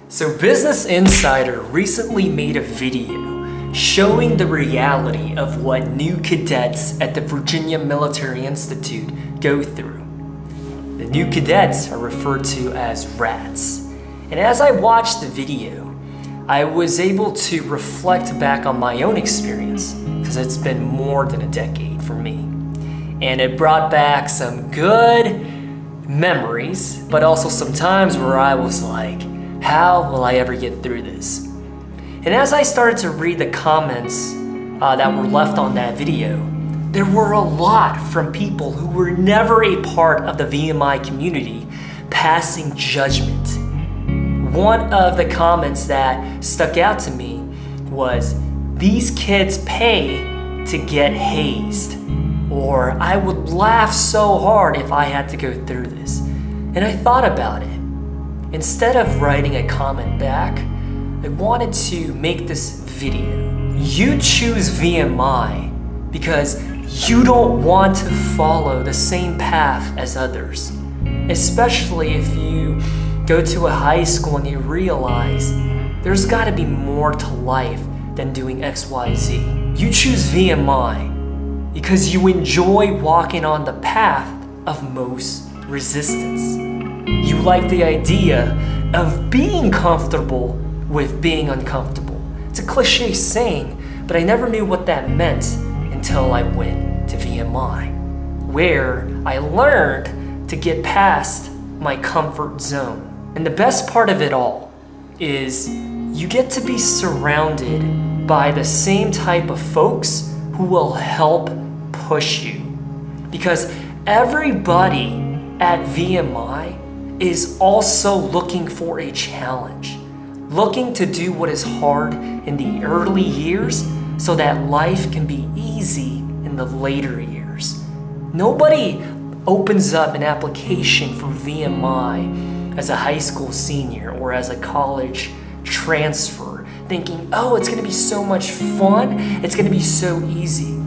So Business Insider recently made a video showing the reality of what new cadets at the Virginia Military Institute go through. The new cadets are referred to as rats. And as I watched the video, I was able to reflect back on my own experience, because it's been more than a decade for me. And it brought back some good memories, but also some times where I was like, how will I ever get through this? And as I started to read the comments that were left on that video, there were a lot from people who were never a part of the VMI community passing judgment. One of the comments that stuck out to me was, "These kids pay to get hazed," or "I would laugh so hard if I had to go through this." And I thought about it. Instead of writing a comment back, I wanted to make this video. You choose VMI because you don't want to follow the same path as others, especially if you go to a high school and you realize there's got to be more to life than doing XYZ. You choose VMI because you enjoy walking on the path of most resistance. You like the idea of being comfortable with being uncomfortable. It's a cliche saying, but I never knew what that meant until I went to VMI, where I learned to get past my comfort zone. And the best part of it all is you get to be surrounded by the same type of folks who will help push you. Because everybody at VMI is also looking for a challenge, looking to do what is hard in the early years so that life can be easy in the later years. Nobody opens up an application for VMI as a high school senior or as a college transfer thinking, oh, it's gonna be so much fun, it's gonna be so easy.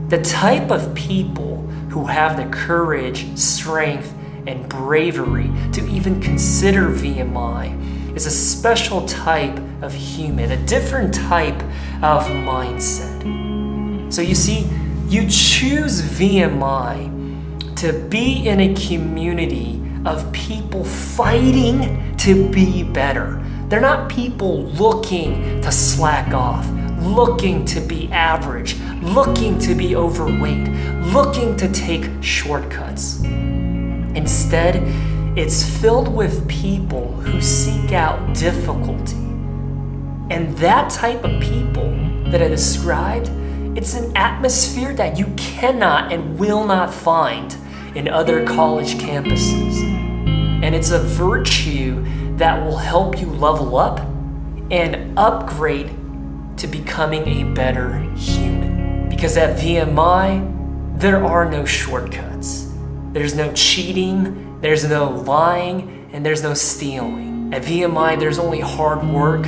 The type of people who have the courage, strength, and bravery to even consider VMI is a special type of human, a different type of mindset. So you see, you choose VMI to be in a community of people fighting to be better. They're not people looking to slack off, looking to be average, looking to be overweight, looking to take shortcuts. Instead, it's filled with people who seek out difficulty. And that type of people that I described, it's an atmosphere that you cannot and will not find in other college campuses. And it's a virtue that will help you level up and upgrade to becoming a better human. Because at VMI, there are no shortcuts. There's no cheating, there's no lying, and there's no stealing. At VMI, there's only hard work,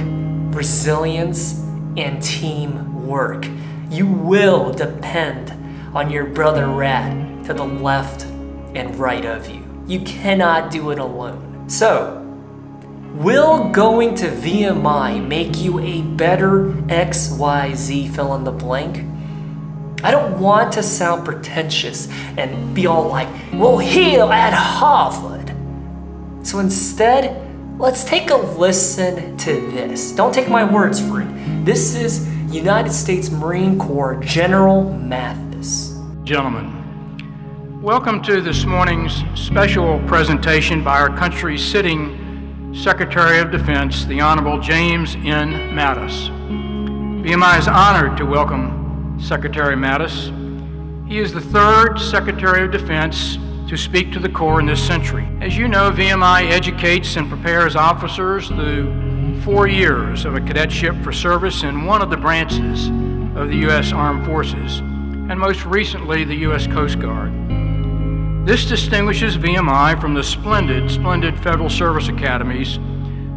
resilience, and teamwork. You will depend on your brother rat to the left and right of you. You cannot do it alone. So, will going to VMI make you a better XYZ fill in the blank? I don't want to sound pretentious and be all like, well, he'll at Harvard. So instead, let's take a listen to this. Don't take my words for it. This is United States Marine Corps General Mathis. Gentlemen, welcome to this morning's special presentation by our country's sitting Secretary of Defense, the Honorable James N. Mattis. VMI is honored to welcome Secretary Mattis. He is the third Secretary of Defense to speak to the Corps in this century. As you know, VMI educates and prepares officers through 4 years of a cadetship for service in one of the branches of the U.S. Armed Forces, and most recently the U.S. Coast Guard. This distinguishes VMI from the splendid federal service academies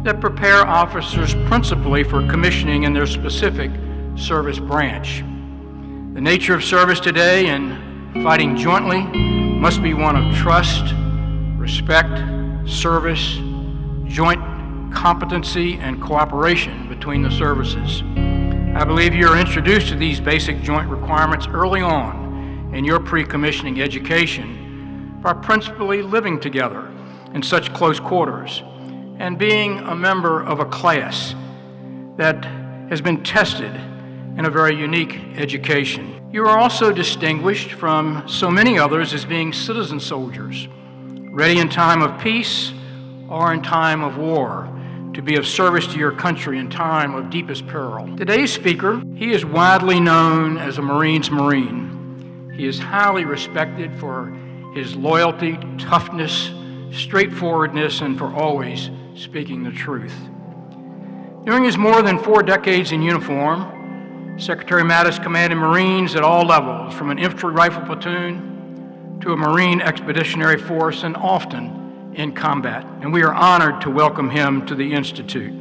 that prepare officers principally for commissioning in their specific service branch. The nature of service today and fighting jointly must be one of trust, respect, service, joint competency and cooperation between the services. I believe you are introduced to these basic joint requirements early on in your pre-commissioning education by principally living together in such close quarters and being a member of a class that has been tested in a very unique education. You are also distinguished from so many others as being citizen soldiers, ready in time of peace or in time of war, to be of service to your country in time of deepest peril. Today's speaker, he is widely known as a Marine's Marine. He is highly respected for his loyalty, toughness, straightforwardness, and for always speaking the truth. During his more than 4 decades in uniform, Secretary Mattis commanded Marines at all levels, from an infantry rifle platoon to a Marine expeditionary force, and often in combat, and we are honored to welcome him to the Institute.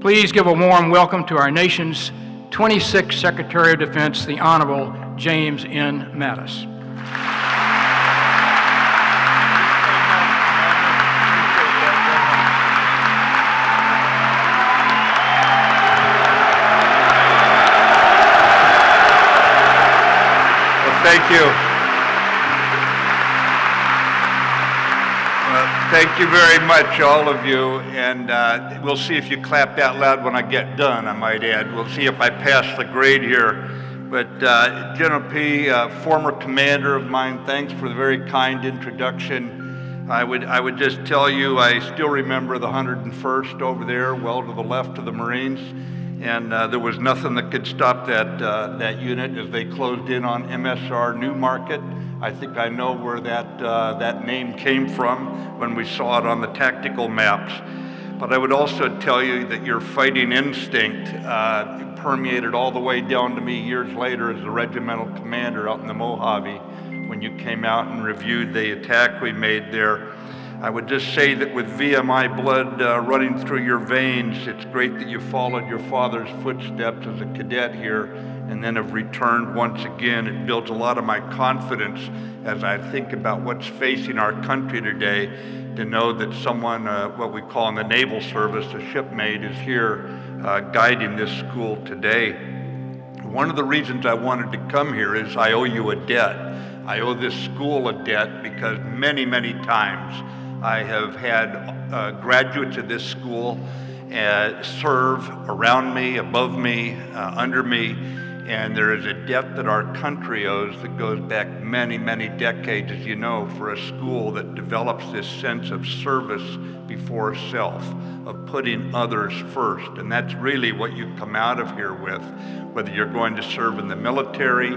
Please give a warm welcome to our nation's 26th Secretary of Defense, the Honorable James N. Mattis. Well, thank you. Thank you very much, all of you, and we'll see if you clap that loud when I get done, I might add. We'll see if I pass the grade here. But General P., former commander of mine, thanks for the very kind introduction. I would just tell you, I still remember the 101st over there, well to the left of the Marines, and there was nothing that could stop that unit as they closed in on MSR Newmarket. I think I know where that name came from when we saw it on the tactical maps. But I would also tell you that your fighting instinct permeated all the way down to me years later as the regimental commander out in the Mojave when you came out and reviewed the attack we made there. I would just say that with VMI blood running through your veins, it's great that you followed your father's footsteps as a cadet here and then have returned once again. It builds a lot of my confidence as I think about what's facing our country today, to know that someone, what we call in the Naval Service, a shipmate, is here guiding this school today. One of the reasons I wanted to come here is I owe you a debt. I owe this school a debt because many, many times I have had graduates of this school serve around me, above me, under me, and there is a debt that our country owes that goes back many, many decades, as you know, for a school that develops this sense of service before self, of putting others first. And that's really what you come out of here with, whether you're going to serve in the military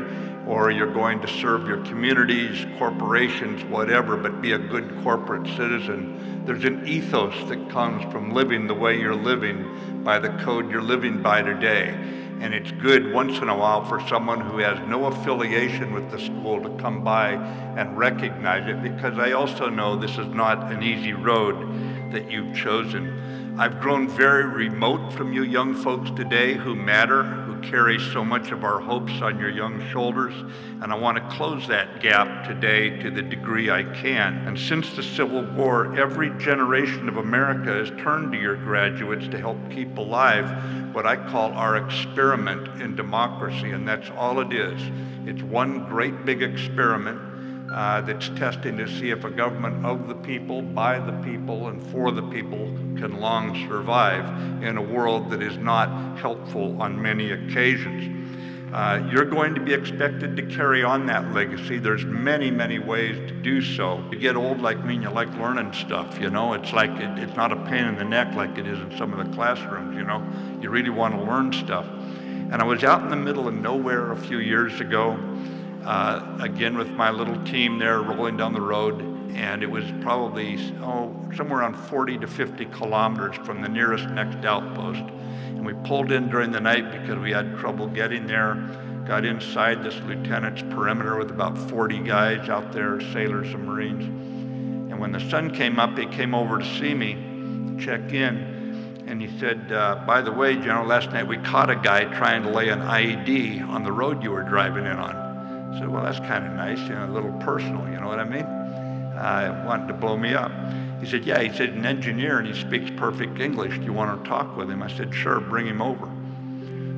or you're going to serve your communities, corporations, whatever, but be a good corporate citizen. There's an ethos that comes from living the way you're living by the code you're living by today. And it's good once in a while for someone who has no affiliation with the school to come by and recognize it, because I also know this is not an easy road that you've chosen. I've grown very remote from you young folks today who matter, who carry so much of our hopes on your young shoulders, and I want to close that gap today to the degree I can. And since the Civil War, every generation of America has turned to your graduates to help keep alive what I call our experiment in democracy, and that's all it is. It's one great big experiment that's testing to see if a government of the people, by the people, and for the people can long survive in a world that is not helpful on many occasions. You're going to be expected to carry on that legacy. There's many, many ways to do so. You get old like me and you like learning stuff, you know. It's like it's not a pain in the neck like it is in some of the classrooms, you know. You really want to learn stuff. And I was out in the middle of nowhere a few years ago, again with my little team there rolling down the road, and it was probably somewhere around 40 to 50 kilometers from the nearest next outpost. And we pulled in during the night because we had trouble getting there, got inside this lieutenant's perimeter with about 40 guys out there, sailors and Marines. And when the sun came up, he came over to see me, check in, and he said, by the way, General, last night we caught a guy trying to lay an IED on the road you were driving in on. I said, well, that's kind of nice, you know, a little personal, you know what I mean? wanted to blow me up. He said, yeah, he said, an engineer, and he speaks perfect English. Do you want to talk with him? I said, sure, bring him over.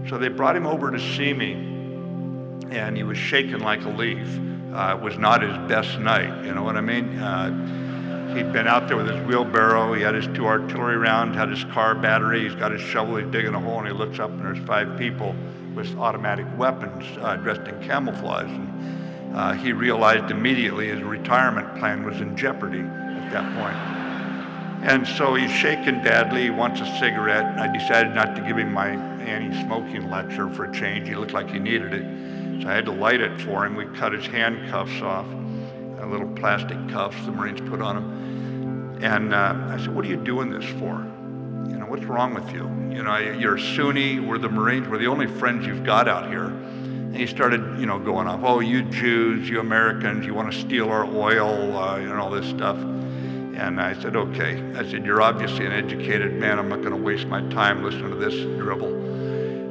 So they brought him over to see me, and he was shaking like a leaf. It was not his best night, you know what I mean? He'd been out there with his wheelbarrow, he had his 2 artillery rounds, had his car battery, he's got his shovel, he's digging a hole, and he looks up and there's 5 people with automatic weapons dressed in camouflage. And he realized immediately his retirement plan was in jeopardy at that point. And so he's shaking badly, he wants a cigarette, and I decided not to give him my anti-smoking lecture for a change. He looked like he needed it. So I had to light it for him. We cut his handcuffs off, little plastic cuffs the Marines put on him. And I said, what are you doing this for? You know, what's wrong with you? You know, you're a Sunni, we're the Marines, we're the only friends you've got out here. And he started, you know, going off, oh, you Jews, you Americans, you want to steal our oil, and all this stuff. And I said, okay. I said, you're obviously an educated man. I'm not going to waste my time listening to this dribble.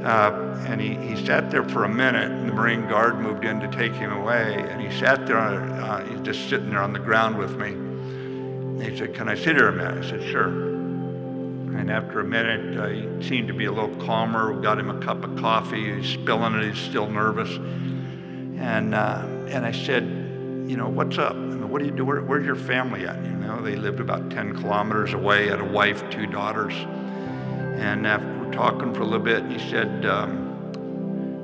And he sat there for a minute, and the Marine Guard moved in to take him away, and he sat there, he's just sitting there on the ground with me. And he said, can I sit here a minute? I said, sure. And after a minute, he seemed to be a little calmer. We got him a cup of coffee. He's spilling it. He's still nervous. And I said, you know, what's up? I mean, what do you do? Where's your family at? You know, they lived about 10 kilometers away, had a wife, 2 daughters. And after we're talking for a little bit, he said,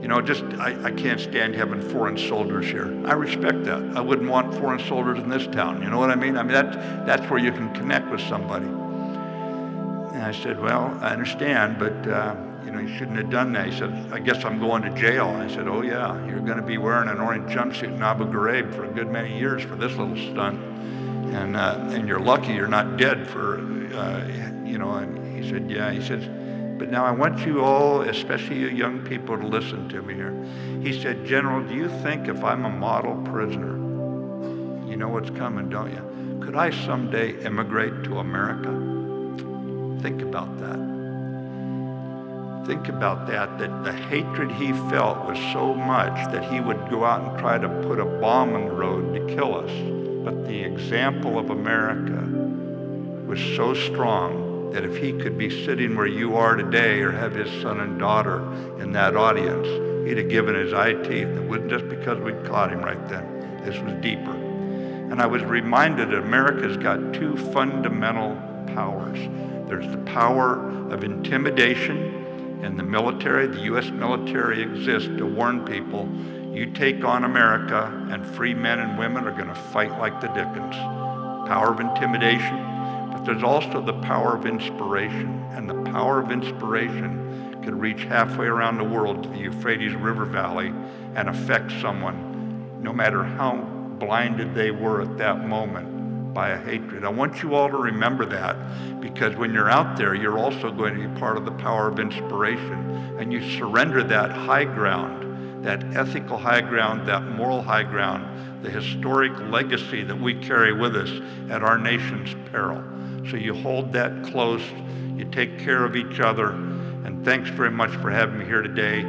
you know, I can't stand having foreign soldiers here. I respect that. I wouldn't want foreign soldiers in this town. You know what I mean? I mean, that's where you can connect with somebody. And I said, well, I understand, but, you know, you shouldn't have done that. He said, I guess I'm going to jail. I said, oh, yeah, you're going to be wearing an orange jumpsuit in Abu Ghraib for a good many years for this little stunt. And you're lucky you're not dead for, you know, and he said, yeah. He says, but now I want you all, especially you young people, to listen to me here. He said, General, do you think if I'm a model prisoner, you know what's coming, don't you? Could I someday immigrate to America? Think about that. Think about that the hatred he felt was so much that he would go out and try to put a bomb on the road to kill us. But the example of America was so strong that if he could be sitting where you are today or have his son and daughter in that audience, he'd have given his eye teeth. It wasn't just because we'd caught him right then. This was deeper. And I was reminded that America's got 2 fundamental powers. There's the power of intimidation. In the military, the U.S. military exists to warn people, you take on America and free men and women are going to fight like the Dickens. Power of intimidation. But there's also the power of inspiration, and the power of inspiration can reach halfway around the world to the Euphrates River Valley and affect someone, no matter how blinded they were at that moment by a hatred. I want you all to remember that, because when you're out there, you're also going to be part of the power of inspiration, and you surrender that high ground, that ethical high ground, that moral high ground, the historic legacy that we carry with us at our nation's peril. So you hold that close, you take care of each other, and thanks very much for having me here today.